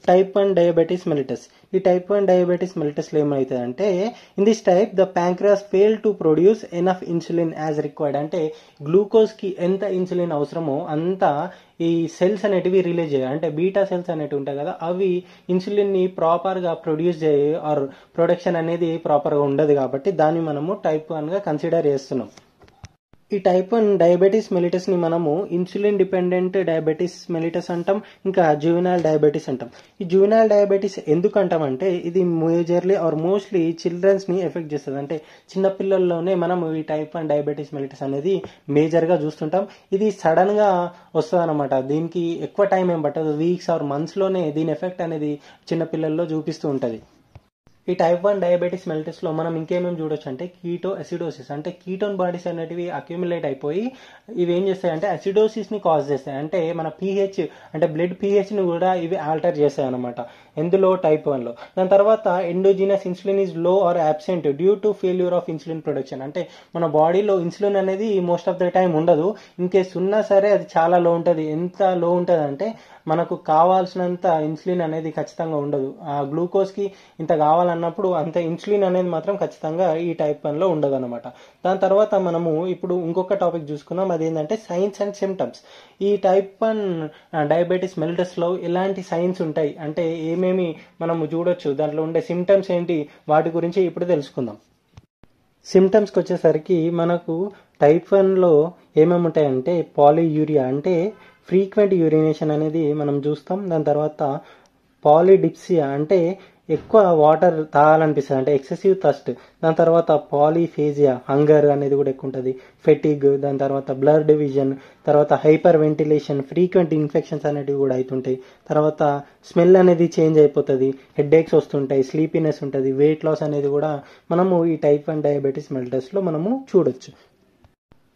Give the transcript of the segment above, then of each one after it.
Type 1 diabetes mellitus. ఈ type 1 diabetes మెలిటస్లో ఏమవుతుందంటే, in this type the pancreas fail to produce enough insulin as required. అంటే గ్లూకోజ్కి ఎంత insulin అవసరమో అంత ఈ సెల్స్ అనేటివి రిలీజ్ చేయాలి. అంటే బీటా సెల్స్ అనేటివి ఉంటాయి కదా, అవి ఇన్సులిన్ని ప్రాపర్గా ప్రొడ్యూస్ చేయ ఆర్ ప్రొడక్షన్ అనేది ప్రాపర్గా ఉండదు. కాబట్టి దాన్ని మనము టైప్ 1గా కన్సిడర్ చేస్తున్నాం. ఈ టైప్ 1 డయాబెటీస్ మెలిటస్ని మనము ఇన్సులిన్ డిపెండెంట్ డయాబెటీస్ మెలిటస్ అంటాం, ఇంకా జువెనైల్ డయాబెటీస్ అంటాం. ఈ జువెనైల్ డయాబెటీస్ ఎందుకు అంటామంటే, ఇది మేజర్లీ ఆర్ మోస్ట్లీ చిల్డ్రన్స్ని ఎఫెక్ట్ చేస్తుంది. అంటే చిన్నపిల్లల్లోనే మనము ఈ టైప్ 1 డయాబెటీస్ మెలిటస్ అనేది మేజర్గా చూస్తుంటాం. ఇది సడన్గా వస్తుంది అనమాట. దీనికి ఎక్కువ టైం ఏం పట్టదు, వీక్స్ ఆర్ మంత్స్లోనే దీని ఎఫెక్ట్ అనేది చిన్నపిల్లల్లో చూపిస్తూ ఉంటుంది. ఈ టైప్ 1 డయాబెటీస్ మెలిటస్లో మనం ఇంకేమేమి చూడొచ్చు అంటే, కీటో అసిడోసిస్. అంటే కీటోన్ బాడీస్ అనేటివి అక్యుములేట్ అయిపోయి ఇవి ఏం చేస్తాయి అంటే అసిడోసిస్ని కాజ్ చేస్తాయి. అంటే మన pH అంటే బ్లడ్ pHని కూడా ఇవి ఆల్టర్ చేస్తాయి అనమాట. ఎందులో టైప్ 1లో. దాని తర్వాత endogenous insulin is low or absent due to failure of insulin production. అంటే మన బాడీలో ఇన్సులిన్ అనేది మోస్ట్ ఆఫ్ ద టైం ఉండదు. ఇన్ కేస్ ఉన్నా సరే అది చాలా లో ఉంటుంది. ఎంత లో ఉంటుంది అంటే మనకు కావాల్సినంత ఇన్సులిన్ అనేది ఖచ్చితంగా ఉండదు. ఆ గ్లూకోజ్కి ఇంత కావాలన్నప్పుడు అంత ఇన్సులిన్ అనేది మాత్రం ఖచ్చితంగా ఈ టైప్ 1లో ఉండదు అనమాట. దాని తర్వాత మనము ఇప్పుడు ఇంకొక టాపిక్ చూసుకున్నాం, అదేంటంటే సైన్స్ అండ్ సిమ్టమ్స్. ఈ టైప్ 1 డయాబెటీస్ మెలిటస్లో ఎలాంటి సైన్స్ ఉంటాయి అంటే ఏమేమి మనము చూడొచ్చు, దాంట్లో ఉండే సిమ్టమ్స్ ఏంటి, వాటి గురించి ఇప్పుడు తెలుసుకుందాం. సిమ్టమ్స్కి వచ్చేసరికి మనకు టైప్ 1లో ఏమేమి ఉంటాయంటే, పాలీయూరియా అంటే ఫ్రీక్వెంట్ యూరినేషన్ అనేది మనం చూస్తాం. దాని తర్వాత పాలీడిప్సియా అంటే ఎక్కువ వాటర్ తాగాలనిపిస్తుంది, అంటే ఎక్సెసివ్ థర్స్ట్. దాని తర్వాత పాలీఫేజియా హంగర్ అనేది కూడా ఎక్కువ ఉంటుంది. ఫెటిగ్, దాని తర్వాత బ్లర్ డివిజన్, తర్వాత హైపర్ వెంటిలేషన్, ఫ్రీక్వెంట్ ఇన్ఫెక్షన్స్ అనేటివి కూడా అవుతుంటాయి. తర్వాత స్మెల్ అనేది చేంజ్ అయిపోతుంది, హెడ్ఏక్స్ వస్తుంటాయి, స్లీపీనెస్ ఉంటుంది, వెయిట్ లాస్ అనేది కూడా మనము ఈ టైప్ 1 డయాబెటీస్ మెలిటస్లో మనము చూడొచ్చు.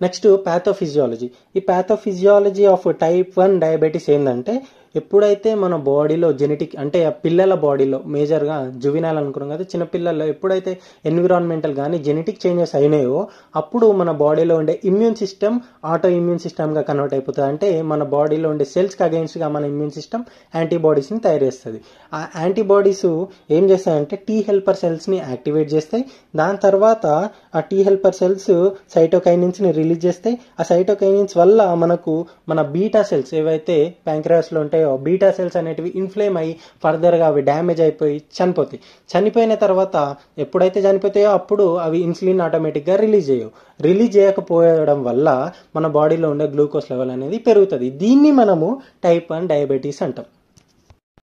Next pathophysiology. ఈ ప్యాథోఫిజియాలజీ ఆఫ్ టైప్ 1 డయాబెటీస్ ఏంటంటే, ఎప్పుడైతే మన బాడీలో జెనెటిక్ అంటే పిల్లల బాడీలో మేజర్గా జువినాల్ అనుకున్నాం కదా, చిన్నపిల్లల్లో ఎప్పుడైతే ఎన్విరాన్మెంటల్ కానీ జెనెటిక్ చేంజెస్ అయినాయో అప్పుడు మన బాడీలో ఉండే ఇమ్యూన్ సిస్టమ్ ఆటో ఇమ్యూన్ సిస్టమ్గా కన్వర్ట్ అయిపోతుంది. అంటే మన బాడీలో ఉండే సెల్స్కి అగెయిన్స్ట్గా మన ఇమ్యూన్ సిస్టమ్ యాంటీబాడీస్ని తయారు చేస్తుంది. ఆ యాంటీబాడీస్ ఏం చేస్తాయంటే టీ హెల్పర్ సెల్స్ని యాక్టివేట్ చేస్తాయి. దాని తర్వాత ఆ టీ హెల్పర్ సెల్స్ సైటోకైనిన్స్ని రిలీజ్ చేస్తాయి. ఆ సైటోకైనిన్స్ వల్ల మనకు మన బీటా సెల్స్ ఏవైతే ప్యాంక్రియాస్లో ఉంటాయో బీటా సెల్స్ అనేటివి ఇన్ఫ్లేమ్ అయ్యి ఫర్దర్గా అవి డ్యామేజ్ అయిపోయి చనిపోతాయి. చనిపోయిన తర్వాత ఎప్పుడైతే చనిపోతాయో అప్పుడు అవి ఇన్సులిన్ ఆటోమేటిక్గా రిలీజ్ చేయకపోవడం వల్ల మన బాడీలో ఉండే గ్లూకోజ్ లెవెల్ అనేది పెరుగుతుంది. దీన్ని మనము టైప్ 1 డయాబెటీస్ అంటాం.